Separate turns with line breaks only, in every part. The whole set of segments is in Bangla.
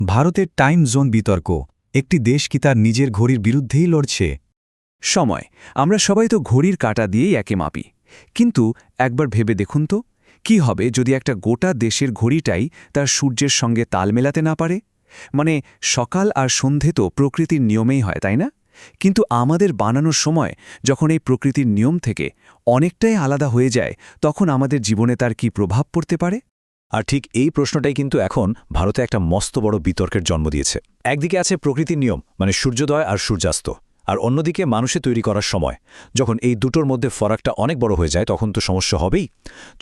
ভারতের টাইম জোন বিতর্ক একটি দেশ কি তার নিজের ঘড়ির বিরুদ্ধেই লড়ছে?
সময় আমরা সবাই তো ঘড়ির কাঁটা দিয়েই একে মাপি, কিন্তু একবার ভেবে দেখুন তো কি হবে যদি একটা গোটা দেশের ঘড়িটাই তার সূর্যের সঙ্গে তাল মেলাতে না পারে। মানে সকাল আর সন্ধে তো প্রকৃতির নিয়মেই হয়, তাই না? কিন্তু আমাদের বানানোর সময় যখন এই প্রকৃতির নিয়ম থেকে অনেকটাই আলাদা হয়ে যায়, তখন আমাদের জীবনে তার কি প্রভাব পড়তে পারে?
আর ঠিক এই প্রশ্নটাই কিন্তু এখন ভারতে একটা মস্ত বড় বিতর্কের জন্ম দিয়েছে। একদিকে আছে প্রকৃতির নিয়ম, মানে সূর্যোদয় আর সূর্যাস্ত, আর অন্যদিকে মানুষে তৈরি করার সময়। যখন এই দুটোর মধ্যে ফারাকটা অনেক বড় হয়ে যায়, তখন তো সমস্যা হবেই।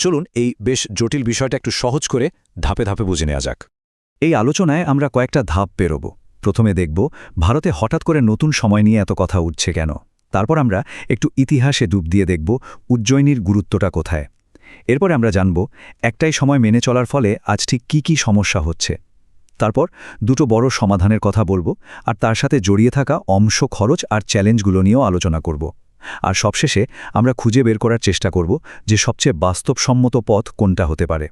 চলুন এই বেশ জটিল বিষয়টা একটু সহজ করে ধাপে ধাপে বুঝে নেওয়া যাক।
এই আলোচনায় আমরা কয়েকটা ধাপ পেরোব। প্রথমে দেখব ভারতে হঠাৎ করে নতুন সময় নিয়ে এত কথা উঠছে কেন। তারপর আমরা একটু ইতিহাসে ডুব দিয়ে দেখব উজ্জয়িনীর গুরুত্বটা কোথায়। এরপরে আমরা জানব একটাই সময় মেনে চলার ফলে আজ ঠিক কী সমস্যা হচ্ছে। তারপর দুটো বড় সমাধানের কথা বলবো, আর তার সাথে জড়িয়ে থাকা অংশ খরচ আর চ্যালেঞ্জগুলো নিয়েও আলোচনা করব। আর সবশেষে আমরা খুঁজে বের করার চেষ্টা করব যে সবচেয়ে বাস্তবসম্মত পথ কোনটা হতে পারে।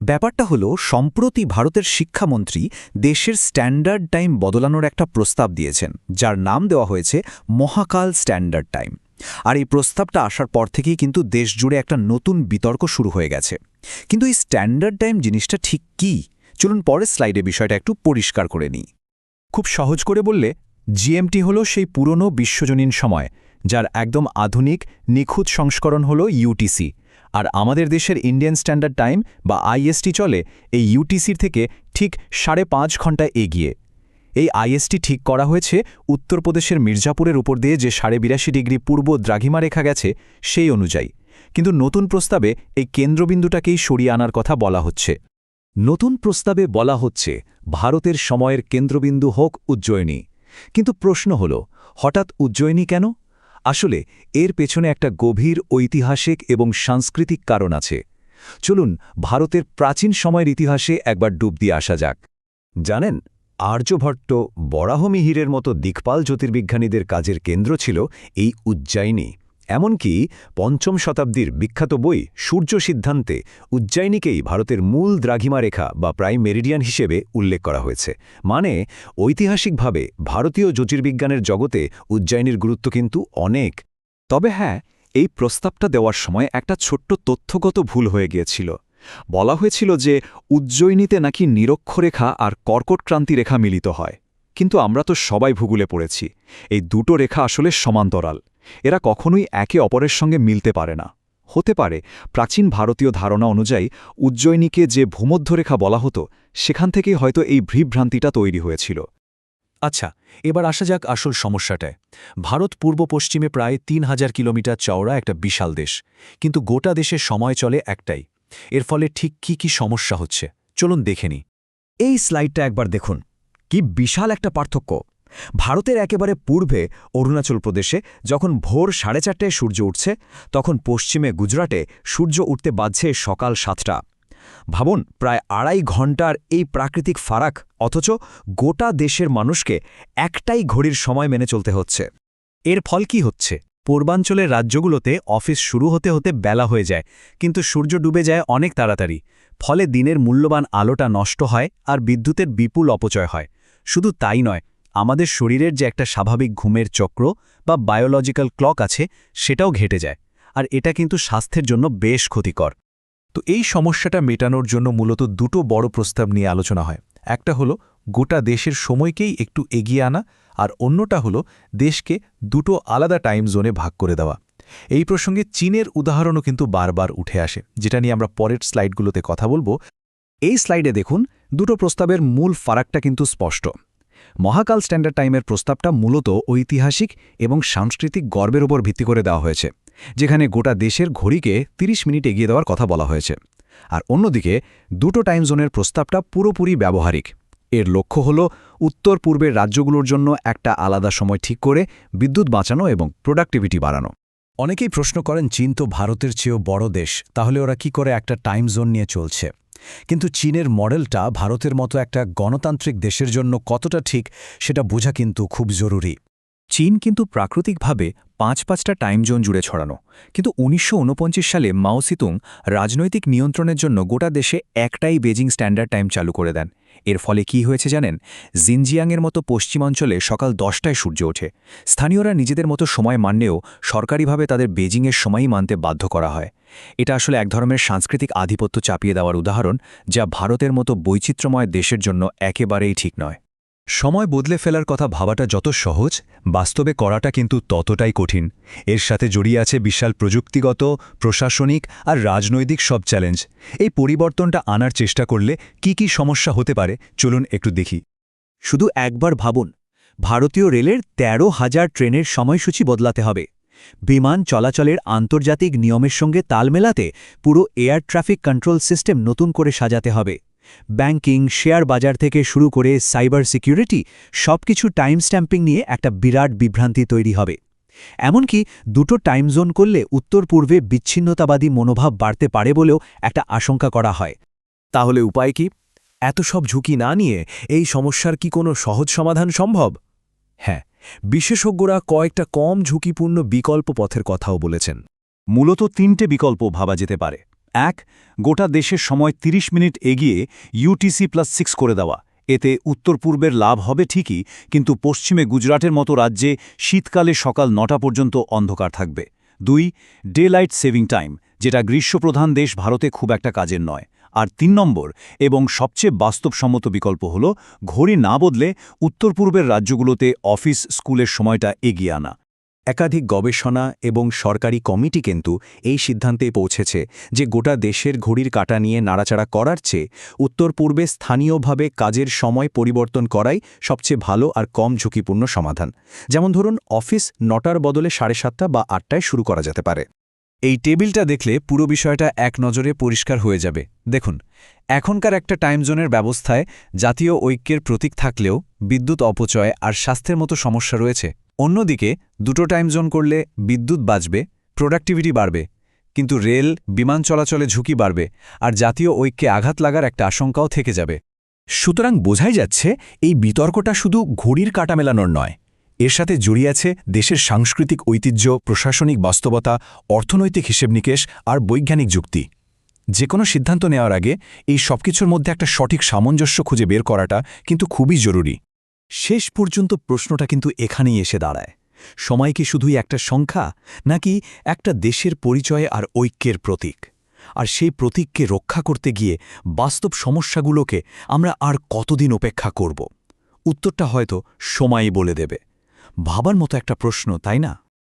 ব্যাপারটা হলো, সম্প্রতি ভারতের শিক্ষামন্ত্রী দেশের স্ট্যান্ডার্ড টাইম বদলানোর একটা প্রস্তাব দিয়েছেন, যার নাম দেওয়া হয়েছে মহাকাল স্ট্যান্ডার্ড টাইম। আর এই প্রস্তাবটা আসার পর থেকেই কিন্তু দেশ জুড়ে একটা নতুন বিতর্ক শুরু হয়ে গেছে। কিন্তু এই স্ট্যান্ডার্ড টাইম জিনিসটা ঠিক কী? চলুন পরের স্লাইডে বিষয়টা একটু পরিষ্কার করে নিই।
খুব সহজ করে বললে, জিএমটি হলো সেই পুরনো বিশ্বজনীন সময়, যার একদম আধুনিক নিখুঁত সংস্করণ হলো ইউটিসি। আর আমাদের দেশের ইন্ডিয়ান স্ট্যান্ডার্ড টাইম বা আইএসটি চলে এই ইউটিসির থেকে ঠিক 5.5 ঘন্টা এগিয়ে। এই আইএসটি ঠিক করা হয়েছে উত্তরপ্রদেশের মির্জাপুরের উপর দিয়ে যে 82.5 ডিগ্রি পূর্ব দ্রাঘিমা রেখা গেছে সেই অনুযায়ী। কিন্তু নতুন প্রস্তাবে এই কেন্দ্রবিন্দুটাকেই সরিয়ে আনার কথা বলা হচ্ছে।
নতুন প্রস্তাবে বলা হচ্ছে ভারতের সময়ের কেন্দ্রবিন্দু হোক উজ্জয়িনী। কিন্তু প্রশ্ন হল, হঠাৎ উজ্জয়িনী কেন? আসলে এর পেছনে একটা গভীর ঐতিহাসিক এবং সাংস্কৃতিক কারণ আছে। চলুন ভারতের প্রাচীন সময়ের ইতিহাসে একবার ডুব দিয়ে আসা যাক। জানেন, আর্যভট্ট, বরাহমিহিরের মতো দিকপাল জ্যোতির্বিজ্ঞানীদের কাজের কেন্দ্র ছিল এই উজ্জয়িনী। এমনকি ৫ম শতাব্দীর বিখ্যাত বই সূর্য সিদ্ধান্তে উজ্জয়িনীকেই ভারতের মূল দ্রাঘিমা রেখা বা প্রাইম মেরিডিয়ান হিসেবে উল্লেখ করা হয়েছে। মানে ঐতিহাসিকভাবে ভারতীয় জ্যোতির্বিজ্ঞানের জগতে উজ্জয়িনীর গুরুত্ব কিন্তু অনেক।
তবে হ্যাঁ, এই প্রস্তাবটা দেওয়ার সময় একটা ছোট্ট তথ্যগত ভুল হয়ে গিয়েছিল। বলা হয়েছিল যে উজ্জয়িনীতে নাকি নিরক্ষরেখা আর কর্কটক্রান্তি রেখা মিলিত হয়। কিন্তু আমরা তো সবাই ভূগোলে পড়েছি, এই দুটো রেখা আসলে সমান্তরাল। এরা কখনোই একে অপরের সঙ্গে মিলতে পারে না। হতে পারে প্রাচীন ভারতীয় ধারণা অনুযায়ী উজ্জয়িনীকে যে ভূমধ্যরেখা বলা হতো, সেখান থেকেই হয়তো এই ভ্রিভ্রান্তিটা তৈরি হয়েছিল।
আচ্ছা, এবার আসা যাক আসল সমস্যাটায়। ভারত পূর্ব পশ্চিমে প্রায় ৩,০০০ কিলোমিটার চওড়া একটা বিশাল দেশ, কিন্তু গোটা দেশের সময় চলে একটাই। এর ফলে ঠিক কি সমস্যা হচ্ছে চলুন দেখে নিই।
এই স্লাইডটা একবার দেখুন, কি বিশাল একটা পার্থক্য। ভারতের একেবারে পূর্বে অরুণাচল প্রদেশে যখন ভোর 4:30টায় সূর্য উঠছে, তখন পশ্চিমে গুজরাটে সূর্য উঠতে বাজছে সকাল 7টা। ভাবুন, প্রায় 2.5 ঘন্টার এই প্রাকৃতিক ফারাক, অথচ গোটা দেশের মানুষকে একটাই ঘড়ির সময় মেনে চলতে হচ্ছে।
এর ফল কি হচ্ছে? পূর্বাঞ্চলের রাজ্যগুলোতে অফিস শুরু হতে হতে বেলা হয়ে যায়, কিন্তু সূর্য ডুবে যায় অনেক তাড়াতাড়ি। ফলে দিনের মূল্যবান আলোটা নষ্ট হয় আর বিদ্যুতের বিপুল অপচয় হয়। শুধু তাই নয়, আমাদের শরীরের যে একটা স্বাভাবিক ঘুমের চক্র বা বায়োলজিক্যাল ক্লক আছে, সেটাও ঘেটে যায়। আর এটা কিন্তু স্বাস্থ্যের জন্য বেশ ক্ষতিকর।
তো এই সমস্যাটা মেটানোর জন্য মূলত দুটো বড় প্রস্তাব নিয়ে আলোচনা হয়। একটা হলো গোটা দেশের সময়কেই একটু এগিয়ে আনা, আর অন্যটা হলো দেশকে দুটো আলাদা টাইম জোনে ভাগ করে দেওয়া। এই প্রসঙ্গে চীনের উদাহরণও কিন্তু বারবার উঠে আসে, যেটা নিয়ে আমরা পরের স্লাইডগুলোতে কথা বলবো।
এই স্লাইডে দেখুন, দুটো প্রস্তাবের মূল ফারাকটা কিন্তু স্পষ্ট। মহাকাল স্ট্যান্ডার্ড টাইমের প্রস্তাবটা মূলত ঐতিহাসিক এবং সাংস্কৃতিক গর্বের উপর ভিত্তি করে দেওয়া হয়েছে, যেখানে গোটা দেশের ঘড়িকে 30 মিনিট এগিয়ে দেওয়ার কথা বলা হয়েছে। আর অন্যদিকে দুটো টাইম জোনের প্রস্তাবটা পুরোপুরি ব্যবহারিক। এর লক্ষ্য হল উত্তর পূর্বের রাজ্যগুলোর জন্য একটা আলাদা সময় ঠিক করে বিদ্যুৎ বাঁচানো এবং প্রোডাক্টিভিটি বাড়ানো।
অনেকেই প্রশ্ন করেন, চীন তো ভারতের চেয়েও বড় দেশ, তাহলে ওরা কি করে একটা টাইম জোন নিয়ে চলছে? কিন্তু চীনের মডেলটা ভারতের মতো একটা গণতান্ত্রিক দেশের জন্য কতটা ঠিক, সেটা বোঝা কিন্তু খুব জরুরি।
চীন কিন্তু প্রাকৃতিকভাবে ৫-৫টা টাইম জোন জুড়ে ছড়ানো, কিন্তু ১৯৪৯ সালে মাও সিতুং রাজনৈতিক নিয়ন্ত্রণের জন্য গোটা দেশে একটাই বেজিং স্ট্যান্ডার্ড টাইম চালু করে দেন। এর ফলে কি হয়েছে জানেন? জিনজিয়াংয়ের মতো পশ্চিমাঞ্চলে সকাল ১০টায় সূর্য ওঠে। স্থানীয়রা নিজেদের মতো সময় মানলেও সরকারিভাবে তাদের বেজিংয়ের সময়ই মানতে বাধ্য করা হয়। এটা আসলে এক ধরনের সাংস্কৃতিক আধিপত্য চাপিয়ে দেওয়ার উদাহরণ, যা ভারতের মতো বৈচিত্র্যময় দেশের জন্য একেবারেই ঠিক নয়।
সময় বদলে ফেলার কথা ভাবাটা যত সহজ, বাস্তবে করাটা কিন্তু ততটাই কঠিন। এর সাথে জড়িয়ে আছে বিশাল প্রযুক্তিগত, প্রশাসনিক আর রাজনৈতিক সব চ্যালেঞ্জ। এই পরিবর্তনটা আনার চেষ্টা করলে কি কি সমস্যা হতে পারে চলুন একটু দেখি।
শুধু একবার ভাবুন, ভারতীয় রেলের ১৩,০০০ ট্রেনের সময়সূচি বদলাতে হবে। বিমান চলাচলের আন্তর্জাতিক নিয়মের সঙ্গে তাল মেলাতে পুরো এয়ার ট্রাফিক কন্ট্রোল সিস্টেম নতুন করে সাজাতে হবে। ব্যাংকিং, শেয়ার বাজার থেকে শুরু করে সাইবার সিকিউরিটি, সবকিছু টাইম স্ট্যাম্পিং নিয়ে একটা বিরাট বিভ্রান্তি তৈরি হবে। এমনকি দুটো টাইম জোন করলে উত্তর পূর্বে বিচ্ছিন্নতাবাদী মনোভাব বাড়তে পারে বলেও একটা আশঙ্কা করা হয়।
তাহলে উপায় কি? এত সব ঝুঁকি না নিয়ে এই সমস্যার কি কোনো সহজ সমাধান সম্ভব? হ্যাঁ, বিশেষজ্ঞরা কয়েকটা কম ঝুঁকিপূর্ণ বিকল্প পথের কথাও বলেছেন।
মূলত ৩টে বিকল্প ভাবা যেতে পারে। ১. গোটা দেশের সময় ৩০ মিনিট এগিয়ে UTC+6 করে দেওয়া। এতে উত্তর পূর্বের লাভ হবে ঠিকই, কিন্তু পশ্চিমে গুজরাটের মতো রাজ্যে শীতকালে সকাল ৯টা পর্যন্ত অন্ধকার থাকবে। ২. ডে লাইট সেভিং টাইম, যেটা গ্রীষ্মপ্রধান দেশ ভারতে খুব একটা কাজের নয়। আর ৩ নম্বর এবং সবচেয়ে বাস্তবসম্মত বিকল্প হল ঘড়ি না বদলে উত্তর পূর্বের রাজ্যগুলোতে অফিস স্কুলের সময়টা এগিয়ে আনা।
একাধিক গবেষণা এবং সরকারি কমিটি কিন্তু এই সিদ্ধান্তে পৌঁছেছে যে গোটা দেশের ঘড়ির কাঁটা নিয়ে নাড়াচাড়া করার চেয়ে উত্তর পূর্বে স্থানীয়ভাবে কাজের সময় পরিবর্তন করাই সবচেয়ে ভালো আর কম ঝুঁকিপূর্ণ সমাধান। যেমন ধরুন, অফিস ৯টার বদলে ৭:৩০ বা ৮টায় শুরু করা যেতে পারে।
এই টেবিলটা দেখলে পুরো বিষয়টা এক নজরে পরিষ্কার হয়ে যাবে। দেখুন, এখনকার একটা টাইম জোনের ব্যবস্থায় জাতীয় ঐক্যের প্রতীক থাকলেও বিদ্যুৎ অপচয় আর স্বাস্থ্যের মতো সমস্যা রয়েছে। অন্যদিকে দুটো টাইম জোন করলে বিদ্যুৎ বাঁচবে, প্রোডাক্টিভিটি বাড়বে, কিন্তু রেল, বিমান চলাচলে ঝুঁকি বাড়বে আর জাতীয় ঐক্যে আঘাত লাগার একটা আশঙ্কাও থেকে যাবে।
সুতরাং বোঝাই যাচ্ছে, এই বিতর্কটা শুধু ঘড়ির কাঁটা মেলানোর নয়, এর সাথে জড়িয়ে আছে দেশের সাংস্কৃতিক ঐতিহ্য, প্রশাসনিক বাস্তবতা, অর্থনৈতিক হিসেবনিকেশ আর বৈজ্ঞানিক যুক্তি। যে কোনো সিদ্ধান্ত নেওয়ার আগে এই সবকিছুর মধ্যে একটা সঠিক সামঞ্জস্য খুঁজে বের করাটা কিন্তু খুবই জরুরি। শেষ পর্যন্ত প্রশ্নটা কিন্তু এখানেই এসে দাঁড়ায়, সময় কি শুধুই একটা সংখ্যা, নাকি একটা দেশের পরিচয় আর ঐক্যের প্রতীক? আর সেই প্রতীককে রক্ষা করতে গিয়ে বাস্তব সমস্যাগুলোকে আমরা আর কতদিন অপেক্ষা করব? উত্তরটা হয়তো সময়ই বলে দেবে। ভাবার মতো একটা প্রশ্ন, তাই না?